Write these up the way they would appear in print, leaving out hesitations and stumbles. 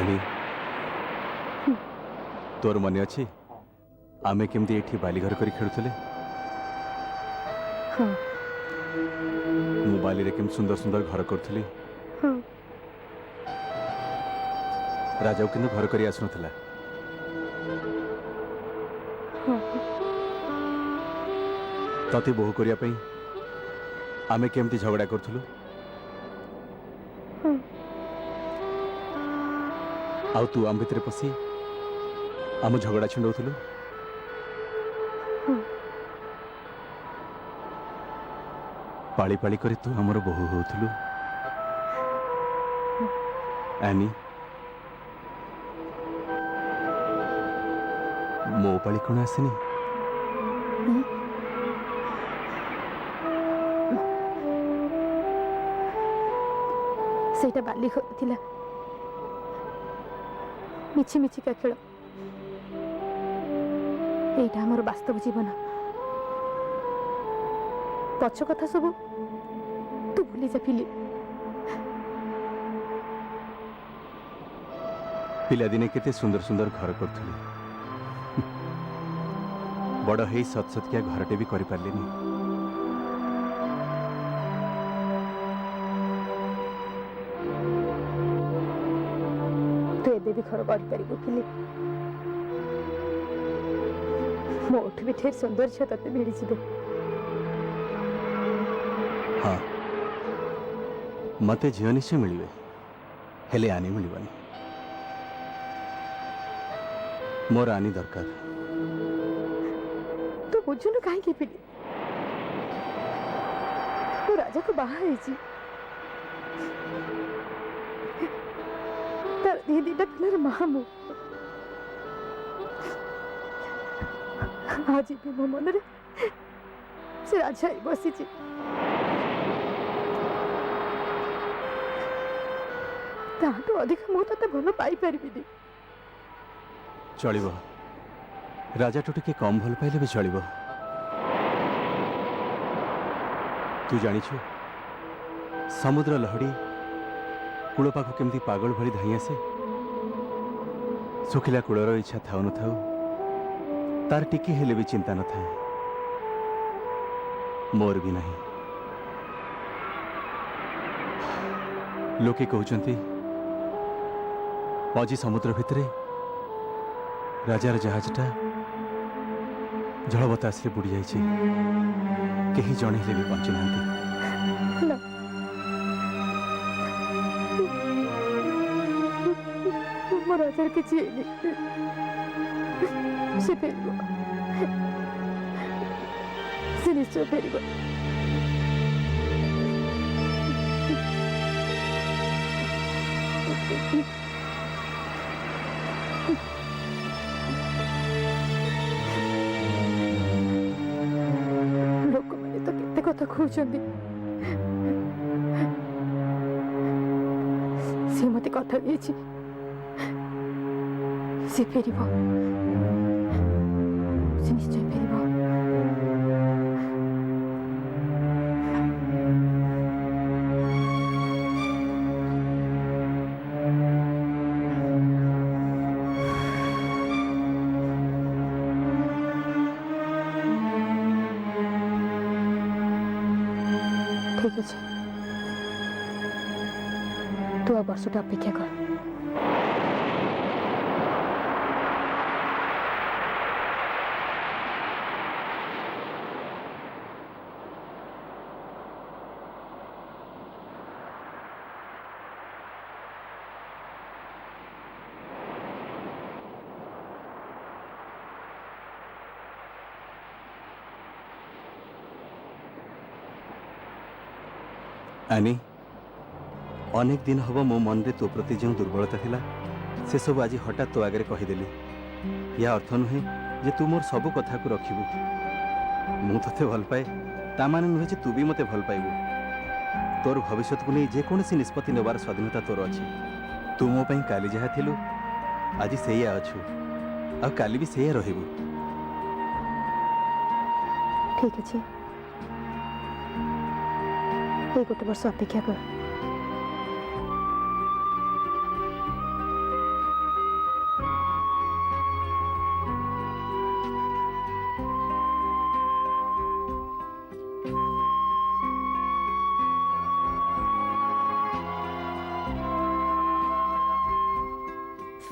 आनी तोर मन अच्छी आमे केमती एठी बालीघर करी खेलुले हाँ मु बाली रे केम सुंदर सुंदर घर करूली हाँ राजा किंतु घर करी आसुनथला हाँ तते बोहू करिया पई आमे केमती झगड़ा करथुलु हाँ आउ तू आम भितर पसी आम झगड़ा छिंडौथुलु हाँ पाली पाली करी तू हमर बोहू होथुलु आनी मो पाली कोन आसनी सेटा बाली थिला मिछि मिछि का खेल एटा हमर वास्तव जीवन पछ कथा सब तू भूली जा फिली पिला दिने केते सुंदर सुंदर घर करथुली बड़ हेई सत सतकिया घरटे भी करि पारलिनी तू एबे भी घर कर परिबो फिली मोठ भी ठेर सुंदर छ तते मिली जिबे हाँ मते झील निश्चय मिलवे हेले आनी मिलवानी मोर आनी दरकार तू बुझुन काहे की पिली तू राजा को बाहा हेची तार दीदी डा पिलर मामू आज भी मो मन रे से राजा ही बसी छी ताटू अधिक मु तते भलो पाई परबिनी चलिबो राजा टू टिके कम भल पाइले भी चलिबो तू जानिछु समुद्र लहड़ी कूल पाखु केमती पागल भली धाई आसे सुखिला कूलर इच्छा थाउ न थाउ तार टिके हेले भी चिंता न थाए मोर भी नहीं लोके कहउचंती मझी समुद्र भितरे राजार जहाजटा जल बतास बुड़ी जाइए कहीं जड़े भी बंची ना मो राजार किछि से फेरिबो से निश्चय फेरिबो लोक मैंने तो केते कथा कहउचंदी से मते कथा दिएछि से फेरिबो से निश्चय फेरिबो ठीक है तू आ वर्षटा अपेक्षा कर आनी अनेक दिन हम मो मन रे तो प्रति जो दुर्बलता थिला से सब आज हठात तो आगे कहीदेली या अर्थ नुहे जे तू मोर सब कथा को रखिबू मु तते भल पाए ता माने नुहे जे तू भी मते भल पाइबू तोर भविष्य को नहीं जेकोसी निष्पत्ति नेबार स्वाधीनता तोर अच्छी तू मो पई काली जहा थिलु आज सेया अछु आ काली भी सेया रहिबू ठीक अच्छे ये गोटे वर्ष अपेक्षा कर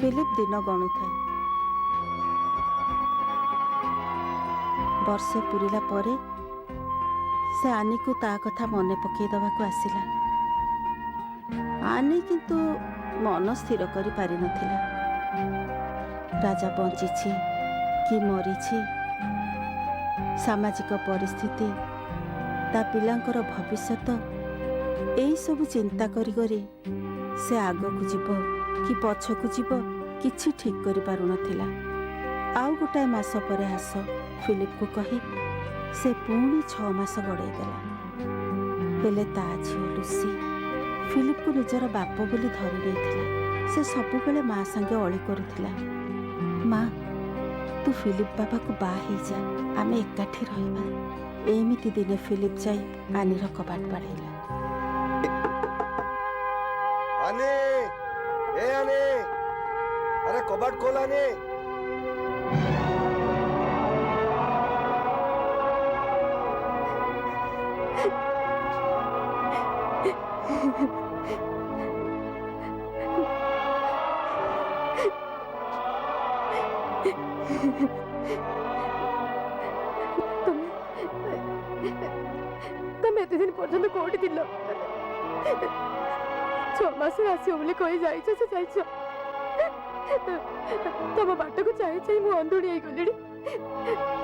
फिलिप दिन गणुଥାଏ। वर्षे पूरिला परे से आनी को ता कथा मन पकईदवाक आसिला। आनी किंतु मन स्थिर करि पारि नथिला। राजा बंचिछि कि मरिछि, सामाजिक परिस्थिति, ता पिलांकर भविष्यत, एई सब चिंता करी करी से आगकु जीव कि पछकु जीव किछि ठीक करि पारु नथिला। आउ गोटाए मास परे आस फिलिप को कही से पुणी 6 मास गड़ाई देला। हेले ता झियो लुसी फिलिप को निजर बाप बोली धरी रही। से सबुबेले माँ संगे अली करुथिला, माँ तू फिलिप बाबा को बा ही जा, आमे एकाठी रहिबा। एमिति दिने फिलिप जाई आनीर कबाट बाड़ेला। आने ए आने, अरे कबाट खोल आने। तमे एते दिन पर्यंत कोठी दिलो 6 मास आसियो बोले कहि जाइछो से जाइछो। तम बाट को चाहि चाहि मु अंधुड़ी आई गलिडी।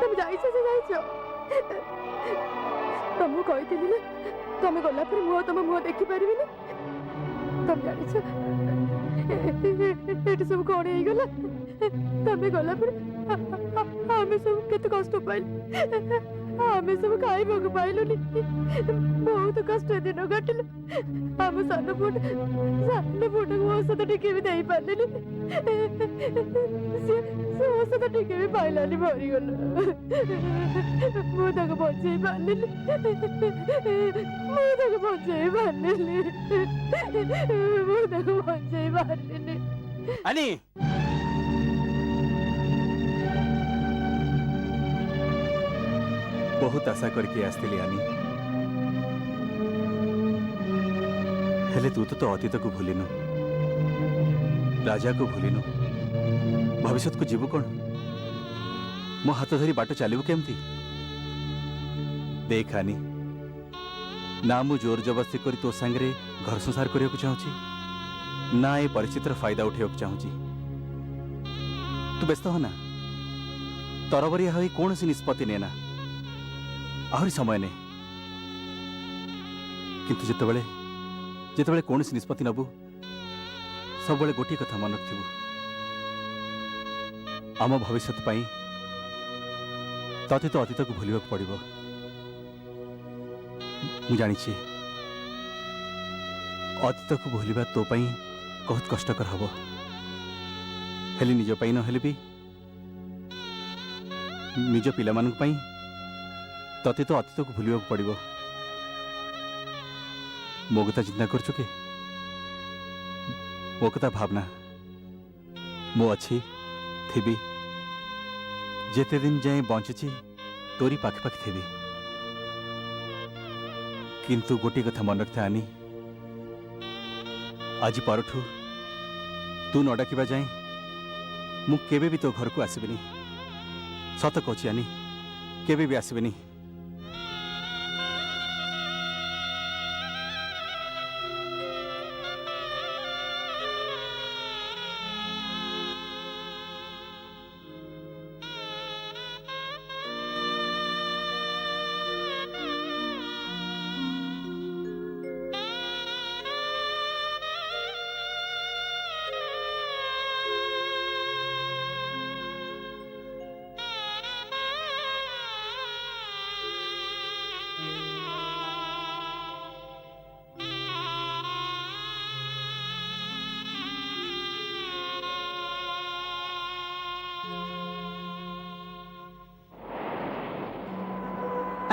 तम जाइछो से जाइछो। तमु कहि दिली ना तमे गला पर मु तम मुह देखि परिबी ना। तम जानिछो एटी सब कोण आई गला। तमे गला पर आमे सब केते कष्ट पाइल। आमे सब खाई भोग पाइलुनी। बहुत कष्ट दिन कटिल। आम सान पुट को औषध टिके भी दे पारे। औषध टिके भी पाइलानी मरीगल। मुझे बचे पारे। मुझे बचे पारे। मुझे बचे पारे। आनी बहुत आशा करके आसती आनी, हेले तू तो अतीत को भूलिनु, राजा को भूलिनु, भविष्य को जीवु कौन? मो हाथ धरी बाट चलू केमती? देख आनी, ना मु जोर जबरदस्ती करी तो सांगरे घर संसार करने को चाहूँगी, ना ये परिस्थितिर फायदा उठाइବାକୁ चाहूँगी। तू व्यस्त हो ना, तरबरिया होई कौन सी निष्पत्ति नेना, आहरी समय नहीं। किंतु जितेबले जितेबले कौन सी निष्पत्ति नबु सब बड़े गोटी कथा मन रखिबु, आम भविष्य पाई तते तो अतीत को भूलिबा पड़िबो। मु जानी छी अतीत को भूलिबा तो पाई बहुत कष्टकर हबो, हेली निज पाई न हेले भी निज पिला मानक पाई तते तो अतीत को भूलिबा पड़िबो। मो कथा चिंता कर चुके, मो कथा भावना मो अच्छी थी जेते दिन जाए बंची तोरी पाखे पाखे थी। किंतु गोटे कथा मन रखता आनी, आज परठू तू न डाकिबा जाए मु केबे भी तो घर को आसबिनी। सत कहूँ आनी, केबे भी आसबिनी।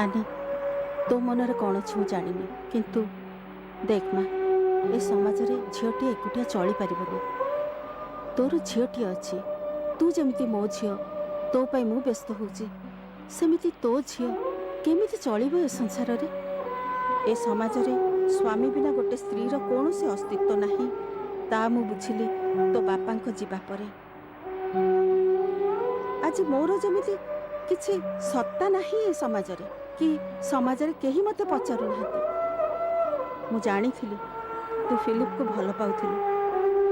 आनी तो मनरे कौन अच्छी मु जानी, किंतु देख माँ ए समाज रे झीटी एकुटिया चली पारिबनी। तोर झीटी अच्छी, तू जमिति मो झील तो पाई मु व्यस्त होउची, सेमिति तो झील केमिति चलिबो ए संसार रे। ए समाज रे स्वामी बिना गोटे स्त्री रो कौन से अस्तित्व नहीं, ता मु बुझिली ତୋ ବାପାଙ୍କ ଯିବା ପରେ ଆଜି ମୋର ଯେମିତି କିଛି ସତ୍ତା ନାହିଁ ଏ ସମାଜରେ, କି ସମାଜରେ କେହି ମୋତେ ପଚାରୁନାହାନ୍ତି। ମୁଁ ଜାଣିଥିଲି ତୁ ଫିଲିପକୁ ଭଲ ପାଉଥିଲୁ,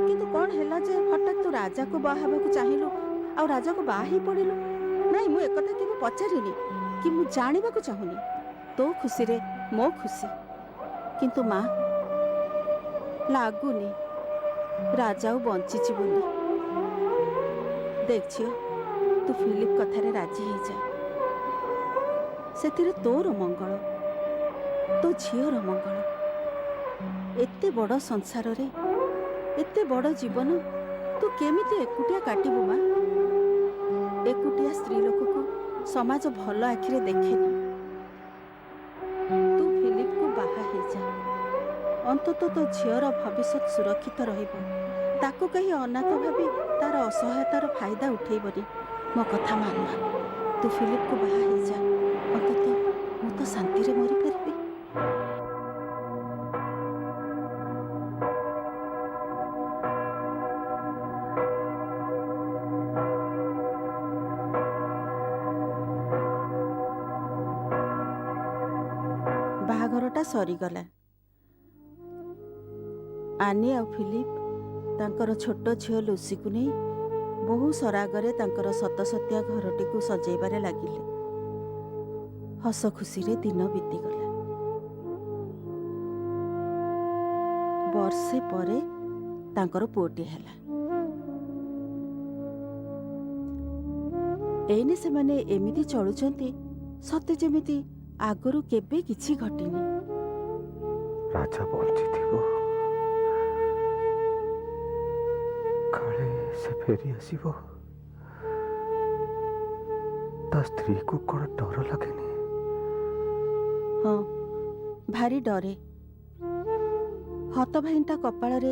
କିନ୍ତୁ କ'ଣ ହେଲା ଯେ ହଠାତ୍ ତୁ ରାଜାକୁ ବାହା ହେବାକୁ ଚାହିଁଲୁ ଆଉ ରାଜାକୁ ବାହା ହେଇ ପଡ଼ିଲୁ? ନାଇଁ, ମୁଁ ଏକଥା କେବେ ପଚାରିନି କି ମୁଁ ଜାଣିବାକୁ ଚାହୁଁନି। ତୋ ଖୁସିରେ ମୋ ଖୁସି। କିନ୍ତୁ ମା, ଲାଗୁନି ରାଜା ଆଉ ବଞ୍ଚିଛି ବୋଲି। ଦେଖ ଝିଅ, ତୁ ଫିଲିପ କଥାରେ ରାଜି ହେଇଯା। ସେଥିରେ ତୋର ମଙ୍ଗଳ, ତୋ ଝିଅର ମଙ୍ଗଳ। ଏତେ ବଡ଼ ସଂସାରରେ ଏତେ ବଡ଼ ଜୀବନ ତୁ କେମିତି ଏକୁଟିଆ କାଟିବୁ ମା? ଏକୁଟିଆ ସ୍ତ୍ରୀ ଲୋକକୁ ସମାଜ ଭଲ ଆଖିରେ ଦେଖେନି। ତୁ ଫିଲିପକୁ ବାହା ହେଇଯା। ଅନ୍ତତଃ ତୋ ଝିଅର ଭବିଷ୍ୟତ ସୁରକ୍ଷିତ ରହିବ। ତାକୁ କେହି ଅନାଥ ଭାବି ତାର ଅସହାୟତାର ଫାଇଦା ଉଠେଇବନି। ମୋ କଥା ମାନ ମା, ତୁ ଫିଲିପକୁ ବାହା ହେଇଯା। ଅନ୍ତତଃ ମୁଁ ତ ଶାନ୍ତିରେ ମରିପାରିବି। ବାହାଘରଟା ସରିଗଲା। ଆନି ଆଉ ଫିଲିପ ତାଙ୍କର ଛୋଟ ଝିଅ ଲୁସିକୁ ନେଇ ବହୁ ସରାଗରେ ତାଙ୍କର ସତସତିଆ ଘରଟିକୁ ସଜେଇବାରେ ଲାଗିଲେ। ହସ ଖୁସିରେ ଦିନ ବିତିଗଲା। ବର୍ଷେ ପରେ ତାଙ୍କର ପୁଅଟି ହେଲା। ଏଇନେ ସେମାନେ ଏମିତି ଚଳୁଛନ୍ତି ସତେ ଯେମିତି ଆଗରୁ କେବେ କିଛି ଘଟିନି। ରାଜା ବଞ୍ଚିଥିବ, କାଳେ ସେ ଫେରି ଆସିବ। ତା ସ୍ତ୍ରୀକୁ କ'ଣ ଡର ଲାଗେନି? ହଁ, ଭାରି ଡରେ। ହତଭାଇଣ୍ଟା କପାଳରେ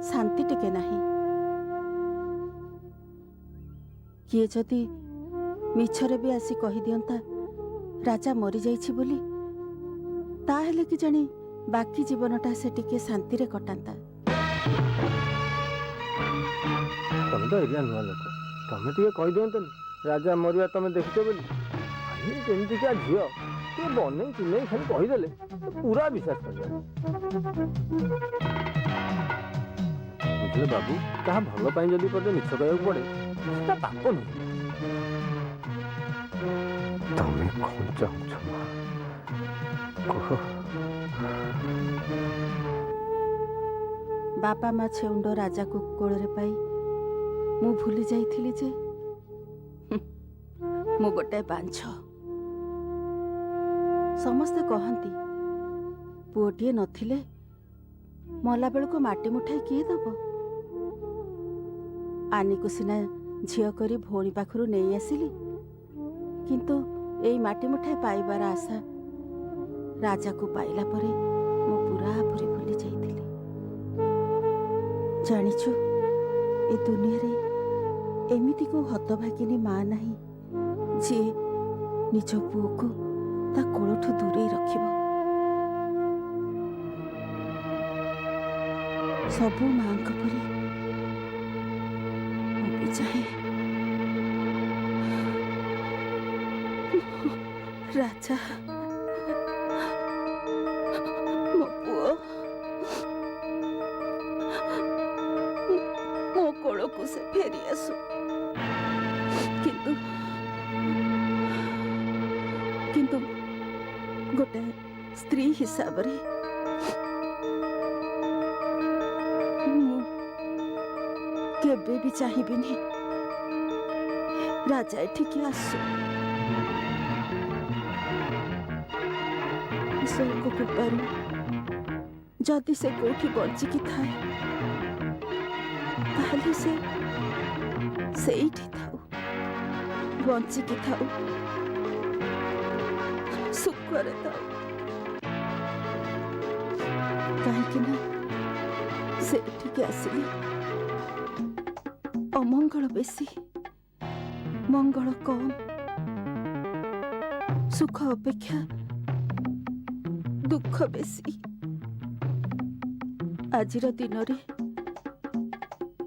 ଶାନ୍ତି ଟିକେ ନାହିଁ। କିଏ ଯଦି ମିଛରେ ବି ଆସି କହିଦିଅନ୍ତା ରାଜା ମରିଯାଇଛି ବୋଲି, ତାହେଲେ କି ଜାଣି ବାକି ଜୀବନଟା ସେ ଟିକେ ଶାନ୍ତିରେ କଟାନ୍ତା। ତମେ ତ ଏରିଆ ନୂଆ ଲୋକ, ତମେ ଟିକେ କହିଦିଅନ୍ତନି ରାଜା ମରିବା ତମେ ଦେଖିଛ ବୋଲି। ଆମେ ଯେମିତିକା ଝିଅ ଟିକେ ବନେଇ ଚୁନେଇ ଖାଲି କହିଦେଲେ ପୁରା ବିଶ୍ୱାସ କରିବ। ବୁଝିଲେ ବାବୁ, କାହା ଭଲ ପାଇଁ ଯଦି ପଦେ ମିଛ କହିବାକୁ ପଡ଼େ ସେଟା ପାପ ନୁହେଁ। ତମେ କ'ଣ ଚାହୁଁଛ ମା? କୁହ। ବାପା ମା ଛେଉଣ୍ଡ ରାଜାକୁ କୋଳରେ ପାଇ ମୁଁ ଭୁଲି ଯାଇଥିଲି ଯେ ମୁଁ ଗୋଟାଏ ବାଞ୍ଛ। ସମସ୍ତେ କହନ୍ତି ପୁଅଟିଏ ନଥିଲେ ମଲା ବେଳକୁ ମାଟି ମୁଠାଇ କିଏ ଦବ? ଆନିକୁ ସିନା ଝିଅ କରି ଭଉଣୀ ପାଖରୁ ନେଇ ଆସିଲି, କିନ୍ତୁ ଏଇ ମାଟି ମୁଠାଏ ପାଇବାର ଆଶା ରାଜାକୁ ପାଇଲା ପରେ ମୁଁ ପୁରାପୁରି ଭୁଲି ଯାଇଥିଲି। ଜାଣିଛୁ, ଏ ଦୁନିଆରେ ଏମିତି କେଉଁ ହତଭାଗିନୀ ମା ନାହିଁ ଯିଏ ନିଜ ପୁଅକୁ ତା କୋଳଠୁ ଦୂରେଇ ରଖିବ। ସବୁ ମାଙ୍କ ପରି ମୁଁ ବି ଚାହେଁ ରାଜା ମୋ ପୁଅ ମୋ କୋଳକୁ ସେ ଫେରି ଆସୁ। କିନ୍ତୁ ଗୋଟେ ସ୍ତ୍ରୀ ହିସାବରେ ମୁଁ କେବେ ବି ଚାହିଁବିନି ରାଜା ଏଠିକି ଆସୁ। ଈଶ୍ୱରଙ୍କ କୃପାରୁ ଯଦି ସେ କୋଉଠି ବଞ୍ଚିକି ଥାଏ ତାହେଲେ ସେ ସେଇଠି ଥାଉ, ବଞ୍ଚିକି ଥାଉ, ସୁଖରେ ଥାଉ। କାହିଁକି ନା ସେ ଏଠିକି ଆସିଲେ ଅମଙ୍ଗଳ ବେଶୀ, ମଙ୍ଗଳ କମ୍। ସୁଖ ଅପେକ୍ଷା ଦୁଃଖ ବେଶୀ। ଆଜିର ଦିନରେ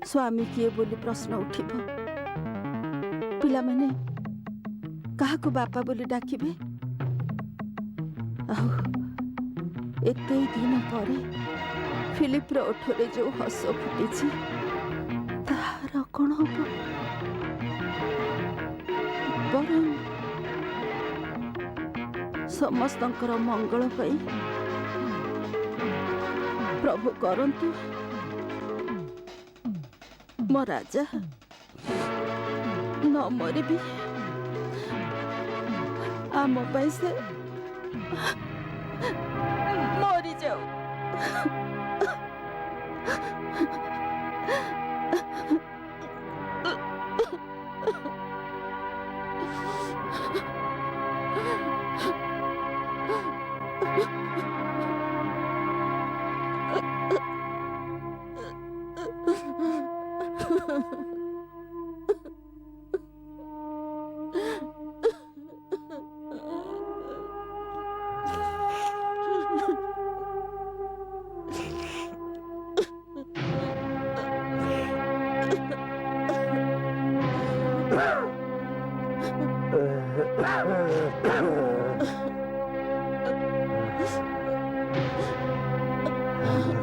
स्वामी किए बोली प्रश्न उठिब पिला माने काहाको बापा बोली डाकिबे आउ एते दिन परे फिलिप रो ओठरे जो हस फुटिछि तार कोन हबो बरं समस्तंकर मंगल पाई प्रभु करंतु मो राजा न मरी भी आम पाई से मरी जाऊ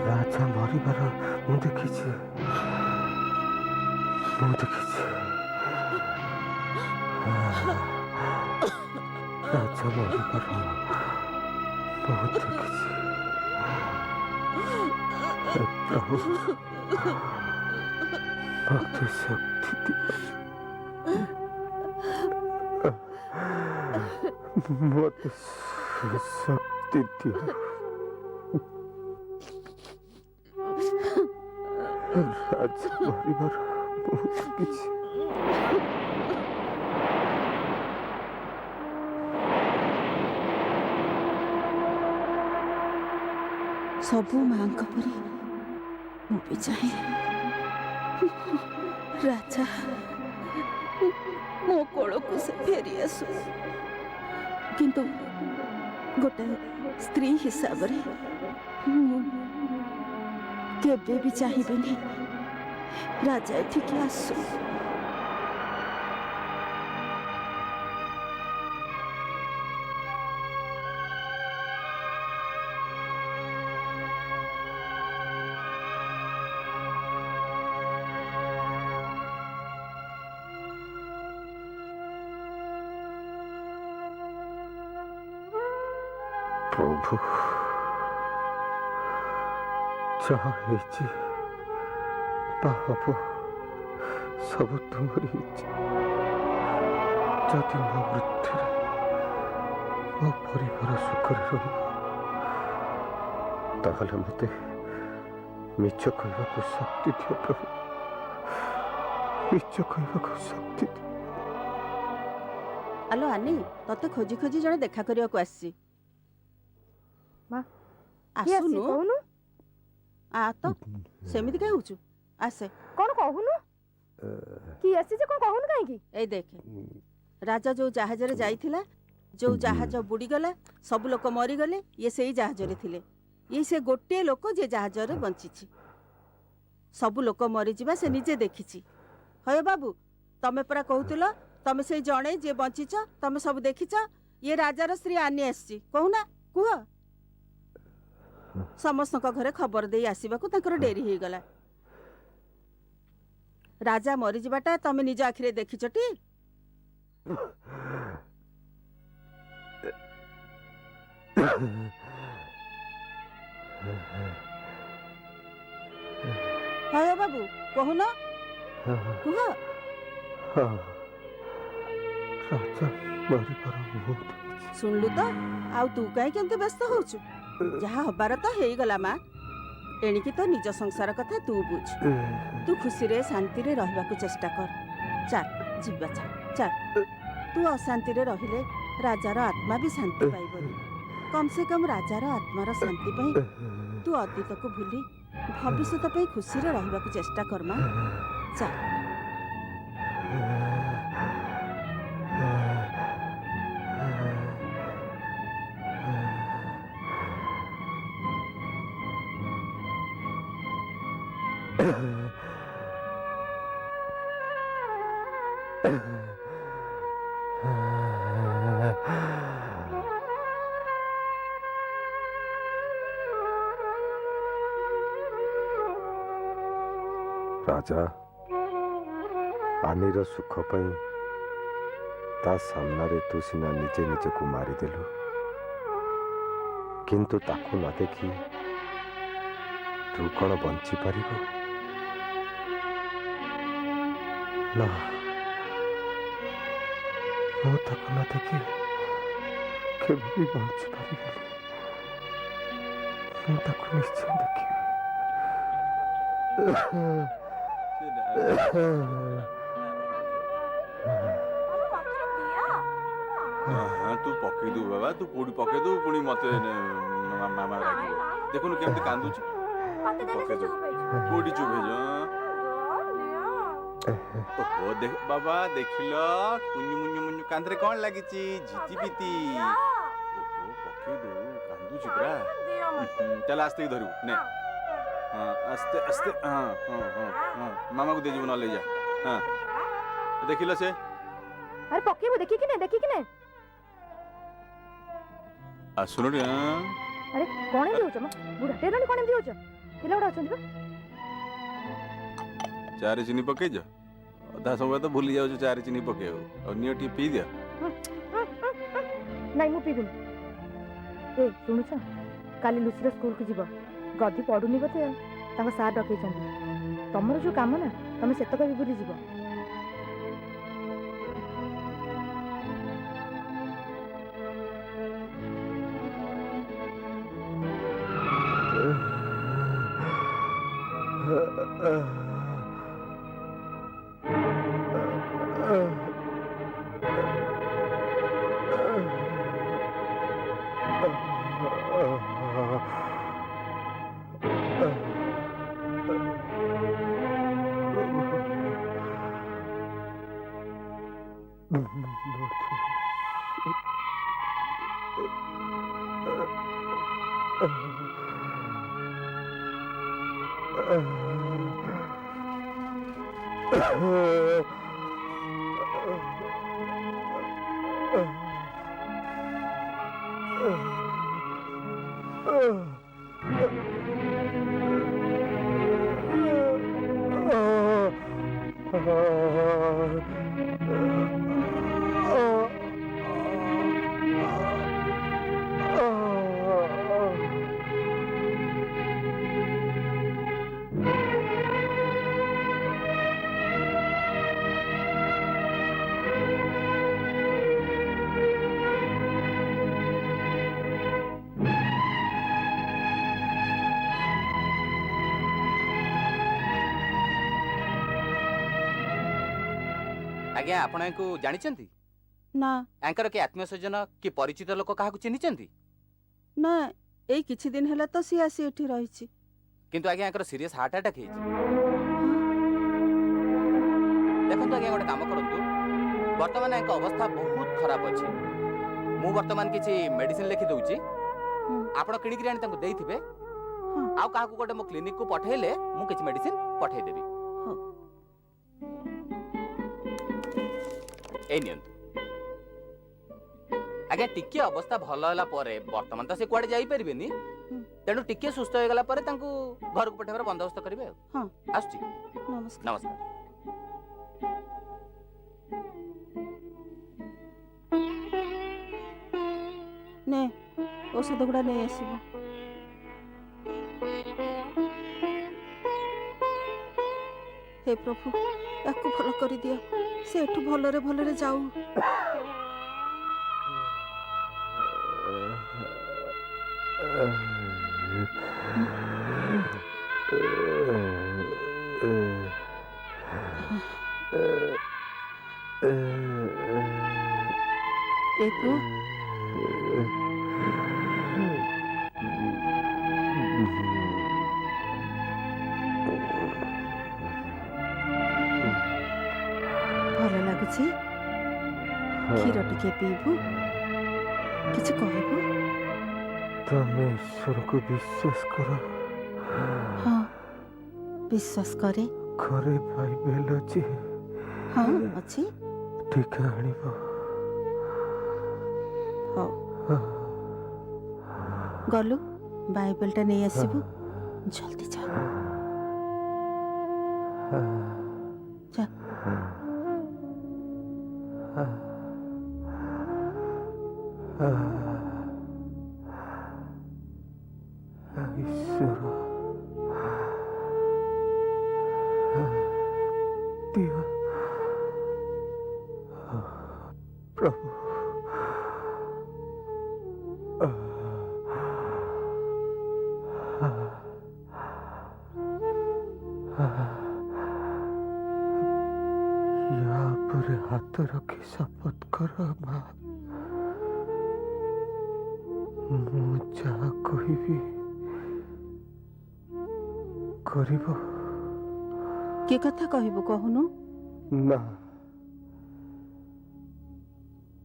राजा मरिबार मु देखिछि राजा मरिबार बहुत देखिछि प्रभु भक्ति शक्ति मत शक्ति दियो राजा मरिबार बहुत किछि सबू माँ परी मु भी चाहे राजा मो कोल को से फेरी आसु किंतु गोटे स्त्री हिसाब रे केबे भी चाहिबेनी राजा एठिके आसु प्रभु जहाँ ହେଇଛି ବା ହବ ସବୁ ତୁମରି ଇଚ୍ଛା ଯଦି ମୋ ମୃତ୍ୟୁରେ ମୋ ପରିବାର ସୁଖରେ ରହିବ ତାହେଲେ ମୋତେ ମିଛ କହିବାକୁ ଶକ୍ତି ଦିଅ ପ୍ରଭୁ ମିଛ କହିବାକୁ ଶକ୍ତି ଦିଅ आलो आनी तते खोजी खोजी जने देखा करिया को आसी माँ, आसुनु कहूनु आ तो सेमिति काहे होचु आसे कौन कहूनु कि आसी जे कौन कहूनु काहे की ए देखे राजा जो जहाज रे जाइथिला जो जहाज बुड़ी गला सब लोक मरी गले ये सेही जहाज रे थिले ये से गोटे लोक जे जहाज रे बंचिछि सब लोक मरी जिबा से निजे देखिछि हय बाबू तमे परा कहउतलो तमे से जणे जे बंचिछ तमे सब देखिछ ये राजार श्री आनी आसी कहूना कुह समस्त घरे खबर दे आसवा को डेरी हो गला राजा मरी जाटा तमे निज आखिरे देखिछटी हाय बाबू कहून कुह राजा मरिबार बहुत सुनलु तो आउ तू कहीं केमते व्यस्त होचु जहा हबार तो हेई गला माँ एणिकी तो निज संसार कथा तू बुझ तू खुशी रे शांति रे रहबा को चेष्टा कर चल जीवा चल तू अशांति रे रहिले राजार आत्मा भी शांति पाइबनी कम से कम राजार आत्मार शांति पाई तू अतीत को भूली भविष्य पे खुशी रे रहबा को चेष्टा कर माँ चल राजा आनीर सुख पाई ता सामने तू सीना निजे निजे को मारिदेलु किंतु ताकू न देखी तू कौन बंची पारिबो ना मु ताकू न देखी केबे भी बंची पारिबेनी मु ताकू निश्चय देखी हाँ तू पकई दू बाबा तू कोड़ी पकई दू पुणी मते मामा रागिबो देखुनु केमती कांदुची पकई दू कोड़ी चुप हे जा ओहो देख बाबा देखिलो कुഞ്ഞു मुഞ്ഞു मुഞ്ഞु कांदरे कोन लागिची झिटी पिटी ओहो पकई दू कांदुची पुरा चल आस्ते धरु ने हाँ आस्ते आस्ते हाँ हाँ हाँ हाँ मामा को दे जीवन ले जा हाँ देखिलो से अरे पक्की वो देखी कि नहीं आ सुनो रे अरे कौन एमती होछ म बुढ़ा टेरानी कौन एमती होछ पिला बड़ा अछन चार चीनी पकई जा अधा समय तो भूली जाओ चार चीनी पकई और नियो टी पी दिया नहीं मु पीबिन ए सुनुछ काली लुसीर स्कूल को जीव गधी पडुनी बते तांको सार डकैछन तमरो जो काम ना तमे सेतक भी भूली जीव आज्ञा आपण जानी ना एंकर के आत्मीय स्वजन कि परिचित लोक क्या चिन्हिचंती ना एई किछि दिन हैला तो सी आसी एठी रहिछि किंतु आज्ञा एंकर सीरियस हार्ट अटैक हेछि देखंतु आज्ञा गोटे काम करंतु वर्तमान एंक अवस्था बहुत खराब अछि मु वर्तमान किछि मेडिसिन लिखि दउछि आपण किनि किरि आनि तांको देइथिबे आउ काहाकू गोटे मो क्लिनिक को पठेले मु किछि मेडिसिन पठेइ देबी ए नियंतु आगे टिके अवस्था भल होला परे वर्तमान तो से कुआडे जाई परिबेनी तेणु टिके सुस्थ हो गला परे तांको घर को पठेबार बंदोबस्त करिवे हां आस्ती नमस्कार नमस्कार ने औषध गुड़ा नहीं आसीबो हे प्रभु याकू भल कर दियो से एठू भलरे भलरे जाऊ एकू भल लागुछि क्षीर टिके पीबू किछ कहबू तमे ईश्वर को विश्वास करो हाँ विश्वास करे घरे बाइबेल अछि हाँ अच्छी ଟିକେ ଆଣିବ। ହଉ ଗଲୁ ବାଇବେଲଟା ନେଇ ଆସିବୁ। ଜଲ୍ଦି ଯା ଯା। ଈଶ୍ୱର ଦିଅ ପ୍ରଭୁ ୟା ଉପରେ ହାତ ରଖି ଶପଥ କର ମା, ମୁଁ ଯାହା କହିବି କରିବ କି କଥା କହିବୁ କହୁନୁ? ନା,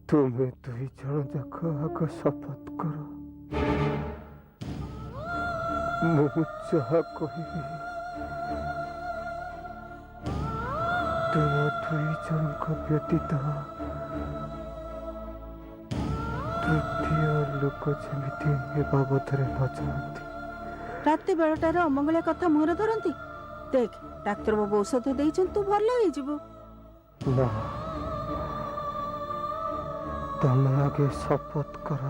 ତୁମେ ଦୁଇ ଜଣ ଯାକ ଆଗ ଶପଥ କର। ମୁଁ ଯାହା କହିବି ତୁମ ଦୁଇ ଜଣଙ୍କ ବ୍ୟତୀତ ତୃତୀୟ ଲୋକ ଯେମିତି ଏ ବାବଦରେ ନ ଜାଣନ୍ତି। ରାତି ବେଳଟାରେ ଅମଙ୍ଗଳିଆ କଥା ମୁହଁରେ ଧରନ୍ତି। ଦେଖ ଡାକ୍ତର ବାବୁ ଔଷଧ ଦେଇଛନ୍ତି, ତୁ ଭଲ ହେଇଯିବୁ। ନା, ତମେ ଆଗେ ଶପଥ କର।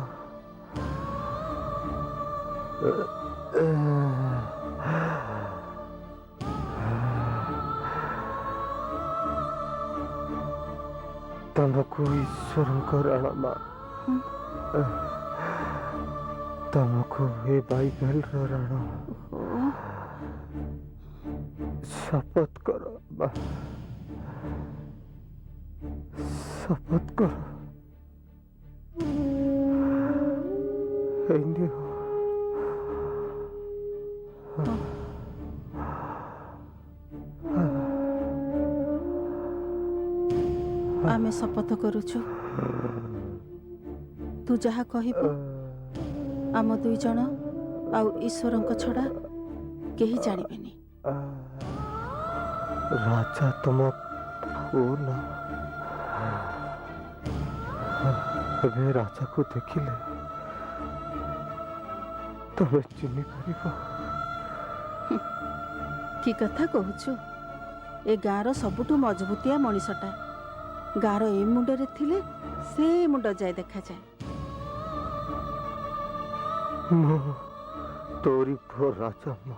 ତମକୁ ଈଶ୍ୱରଙ୍କ ରାଣ ମା, ତମକୁ ଏ ବାଇବେଲର ରାଣ ଶପଥ କର ମା, ଶପଥ କର। এই নিও। ଆମେ ଶପଥ କରୁଛୁ ତୁ ଯାହା କହିବୁ ଆମ ଦୁଇ ଜଣ ଆଉ ଈଶ୍ୱରଙ୍କ ଛଡ଼ା କେହି ଜାଣିବେନି। ରାଜା ତୁମ ପୁଅ ନା? ଏବେ ରାଜାକୁ ଦେଖିଲେ ତମେ ଚିହ୍ନି ପାରିବ? କି କଥା କହୁଛୁ? ଏ ଗାଁର ସବୁଠୁ ମଜବୁତିଆ ମଣିଷଟା। ଗାଁର ଏ ମୁଣ୍ଡରେ ଥିଲେ ସେ ମୁଣ୍ଡ ଯାଏ ଦେଖାଯାଏ। ମୁଁ ତୋରି ପୁଅ ରାଜା ମା।